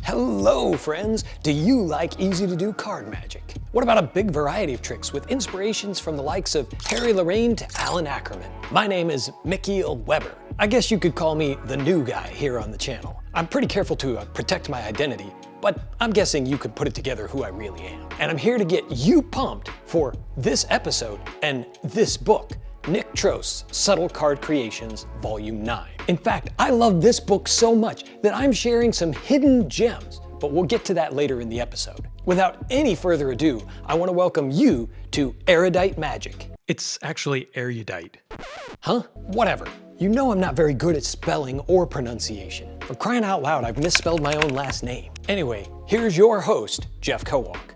Hello friends! Do you like easy to do card magic? What about a big variety of tricks with inspirations from the likes of Harry Lorraine to Alan Ackerman? My name is Micheal Weber. I guess you could call me the new guy here on the channel. I'm pretty careful to protect my identity, but I'm guessing you could put it together who I really am. And I'm here to get you pumped for this episode and this book, Nick Trost's Subtle Card Creations, Volume 9. In fact, I love this book so much that I'm sharing some hidden gems, but we'll get to that later in the episode. Without any further ado, I want to welcome you to Erudite Magic. It's actually Erudite. Huh? Whatever. You know I'm not very good at spelling or pronunciation. For crying out loud, I've misspelled my own last name. Anyway, here's your host, Jeff Kowalk.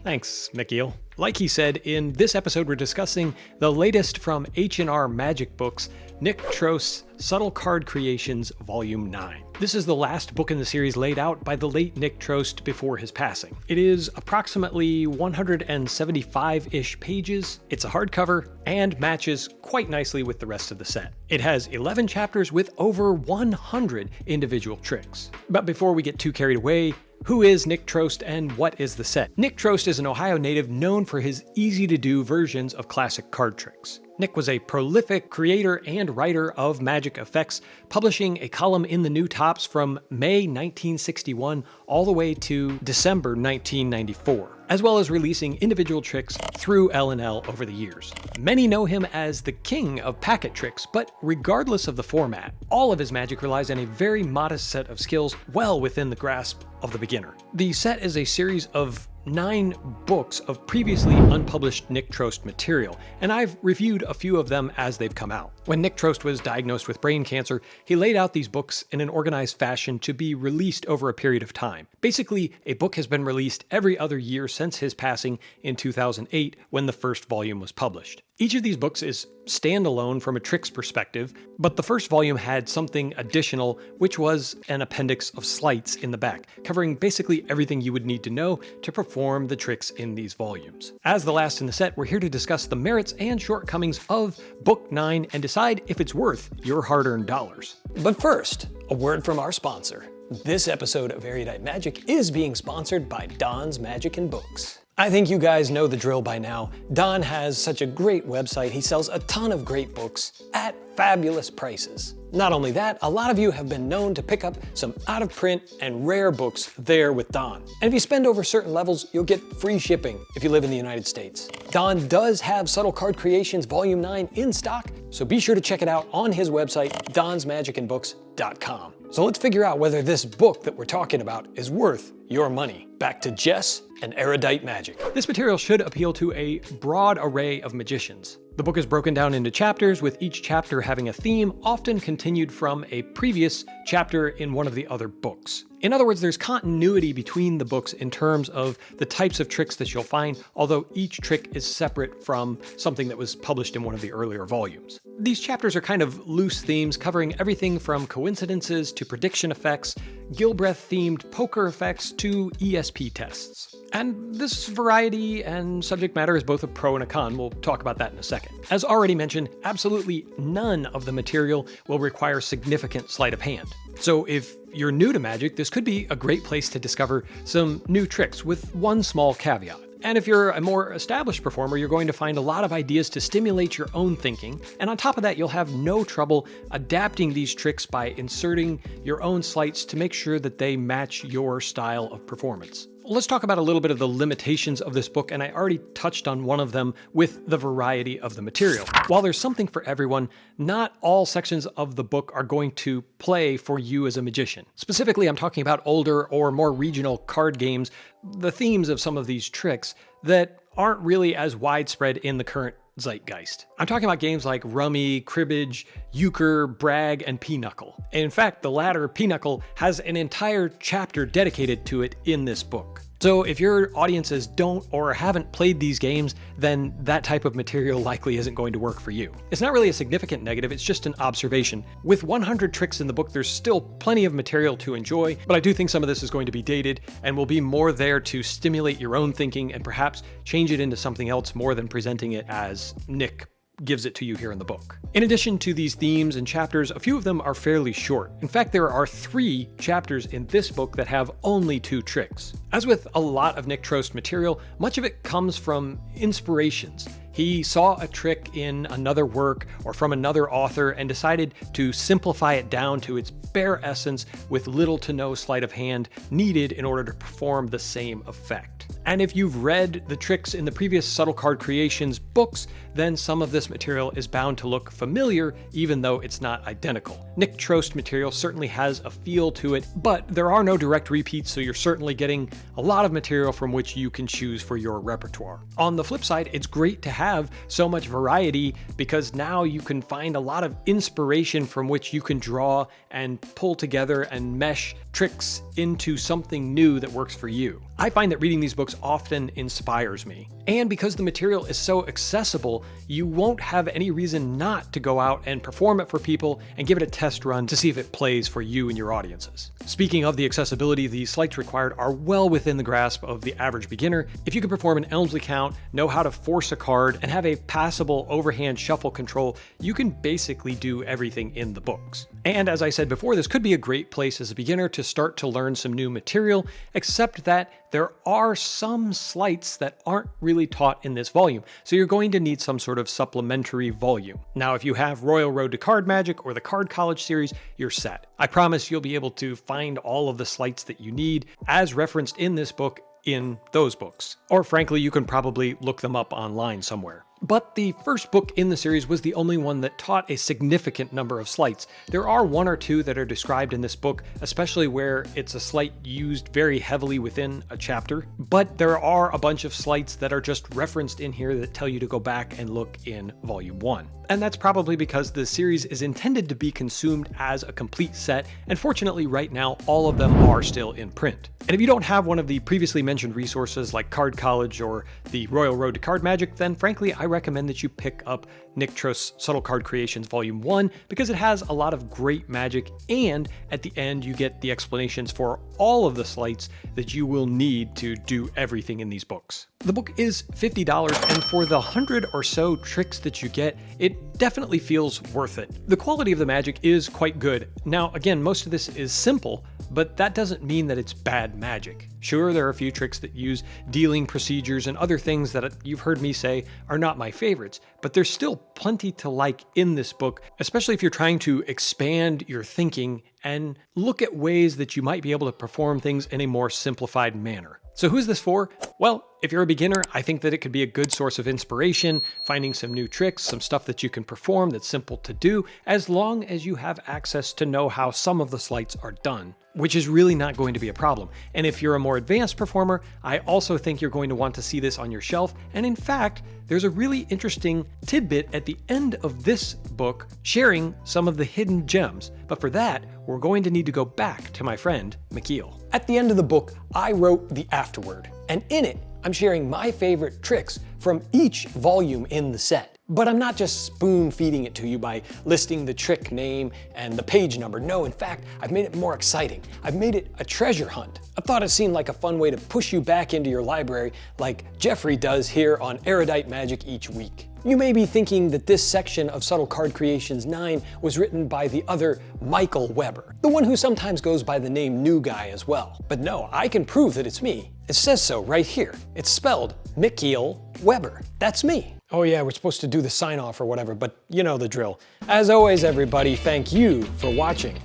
Thanks, Micheal. Like he said, in this episode we're discussing the latest from H&R Magic Books, Nick Trost's Subtle Card Creations, Volume 9. This is the last book in the series laid out by the late Nick Trost before his passing. It is approximately 175-ish pages, it's a hardcover, and matches quite nicely with the rest of the set. It has 11 chapters with over 100 individual tricks. But before we get too carried away, who is Nick Trost and what is the set? Nick Trost is an Ohio native known for his easy-to-do versions of classic card tricks. Nick was a prolific creator and writer of magic effects, publishing a column in the New Tops from May 1961 all the way to December 1994, as well as releasing individual tricks through L&L over the years. Many know him as the king of packet tricks, but regardless of the format, all of his magic relies on a very modest set of skills well within the grasp of the beginner. The set is a series of 9 books of previously unpublished Nick Trost material, and I've reviewed a few of them as they've come out. When Nick Trost was diagnosed with brain cancer, he laid out these books in an organized fashion to be released over a period of time. Basically, a book has been released every other year since his passing in 2008 when the first volume was published. Each of these books is standalone from a tricks perspective, but the first volume had something additional, which was an appendix of sleights in the back, covering basically everything you would need to know to perform the tricks in these volumes. As the last in the set, we're here to discuss the merits and shortcomings of Book 9 and decide if it's worth your hard-earned dollars. But first, a word from our sponsor. This episode of Erudite Magic is being sponsored by Don's Magic and Books. I think you guys know the drill by now. Don has such a great website. He sells a ton of great books at fabulous prices. Not only that, a lot of you have been known to pick up some out-of-print and rare books there with Don. And if you spend over certain levels, you'll get free shipping if you live in the United States. Don does have Subtle Card Creations Volume 9 in stock, so be sure to check it out on his website, donsmagicandbooks.com. So let's figure out whether this book that we're talking about is worth your money. Back to Jess and Erudite Magic. This material should appeal to a broad array of magicians. The book is broken down into chapters, with each chapter having a theme, often continued from a previous chapter in one of the other books. In other words, there's continuity between the books in terms of the types of tricks that you'll find, although each trick is separate from something that was published in one of the earlier volumes. These chapters are kind of loose themes, covering everything from coincidences to prediction effects, Gilbreth-themed poker effects to ESP tests. And this variety and subject matter is both a pro and a con. We'll talk about that in a second. As already mentioned, absolutely none of the material will require significant sleight of hand. So if you're new to magic, this could be a great place to discover some new tricks, with one small caveat. And if you're a more established performer, you're going to find a lot of ideas to stimulate your own thinking. And on top of that, you'll have no trouble adapting these tricks by inserting your own sleights to make sure that they match your style of performance. Let's talk about a little bit of the limitations of this book, and I already touched on one of them with the variety of the material. While there's something for everyone, not all sections of the book are going to play for you as a magician. Specifically, I'm talking about older or more regional card games, the themes of some of these tricks that aren't really as widespread in the current zeitgeist. I'm talking about games like Rummy, Cribbage, Euchre, Brag, and Pinochle. In fact, the latter, Pinochle, has an entire chapter dedicated to it in this book. So if your audiences don't or haven't played these games, then that type of material likely isn't going to work for you. It's not really a significant negative, it's just an observation. With 100 tricks in the book, there's still plenty of material to enjoy, but I do think some of this is going to be dated and will be more there to stimulate your own thinking and perhaps change it into something else more than presenting it as Nick gives it to you here in the book. In addition to these themes and chapters, a few of them are fairly short. In fact, there are 3 chapters in this book that have only 2 tricks. As with a lot of Nick Trost material, much of it comes from inspirations. He saw a trick in another work or from another author and decided to simplify it down to its bare essence with little to no sleight of hand needed in order to perform the same effect. And if you've read the tricks in the previous Subtle Card Creations books, then some of this material is bound to look familiar even though it's not identical. Nick Trost material certainly has a feel to it, but there are no direct repeats, so you're certainly getting a lot of material from which you can choose for your repertoire. On the flip side, it's great to have so much variety because now you can find a lot of inspiration from which you can draw and pull together and mesh tricks into something new that works for you. I find that reading these books often inspires me. And because the material is so accessible, you won't have any reason not to go out and perform it for people and give it a test run to see if it plays for you and your audiences. Speaking of the accessibility, the sleights required are well within the grasp of the average beginner. If you can perform an Elmsley count, know how to force a card, and have a passable overhand shuffle control, you can basically do everything in the books. And as I said before, this could be a great place as a beginner to start to learn some new material, except that there are some sleights that aren't really taught in this volume, so you're going to need some sort of supplementary volume. Now, if you have Royal Road to Card Magic or the Card College series, you're set. I promise you'll be able to find all of the sleights that you need as referenced in this book in those books. Or frankly, you can probably look them up online somewhere. But the first book in the series was the only one that taught a significant number of sleights. There are 1 or 2 that are described in this book, especially where it's a sleight used very heavily within a chapter. But there are a bunch of sleights that are just referenced in here that tell you to go back and look in Volume 1. And that's probably because the series is intended to be consumed as a complete set, and fortunately right now all of them are still in print. And if you don't have one of the previously mentioned resources like Card College or the Royal Road to Card Magic, then frankly I recommend that you pick up Nick Trost's Subtle Card Creations Volume 1 because it has a lot of great magic, and at the end you get the explanations for all of the sleights that you will need to do everything in these books. The book is $50, and for the 100 or so tricks that you get, it definitely feels worth it. The quality of the magic is quite good. Now, again, most of this is simple, but that doesn't mean that it's bad magic. Sure, there are a few tricks that use dealing procedures and other things that you've heard me say are not my favorites, but there's still plenty to like in this book, especially if you're trying to expand your thinking and look at ways that you might be able to perform things in a more simplified manner. So who's this for? Well, if you're a beginner, I think that it could be a good source of inspiration, finding some new tricks, some stuff that you can perform that's simple to do, as long as you have access to know how some of the sleights are done, which is really not going to be a problem. And if you're a more advanced performer, I also think you're going to want to see this on your shelf. And in fact, there's a really interesting tidbit at the end of this book sharing some of the hidden gems. But for that, we're going to need to go back to my friend, Micheal. At the end of the book, I wrote the afterword, and in it, I'm sharing my favorite tricks from each volume in the set. But I'm not just spoon feeding it to you by listing the trick name and the page number. No, in fact, I've made it more exciting. I've made it a treasure hunt. I thought it seemed like a fun way to push you back into your library like Jeffrey does here on Erudite Magic each week. You may be thinking that this section of Subtle Card Creations 9 was written by the other Micheal Weber, the one who sometimes goes by the name New Guy as well. But no, I can prove that it's me. It says so right here. It's spelled Micheal Weber. That's me. Oh yeah, we're supposed to do the sign off or whatever, but you know the drill. As always, everybody, thank you for watching.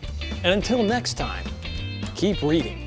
And until next time, keep reading.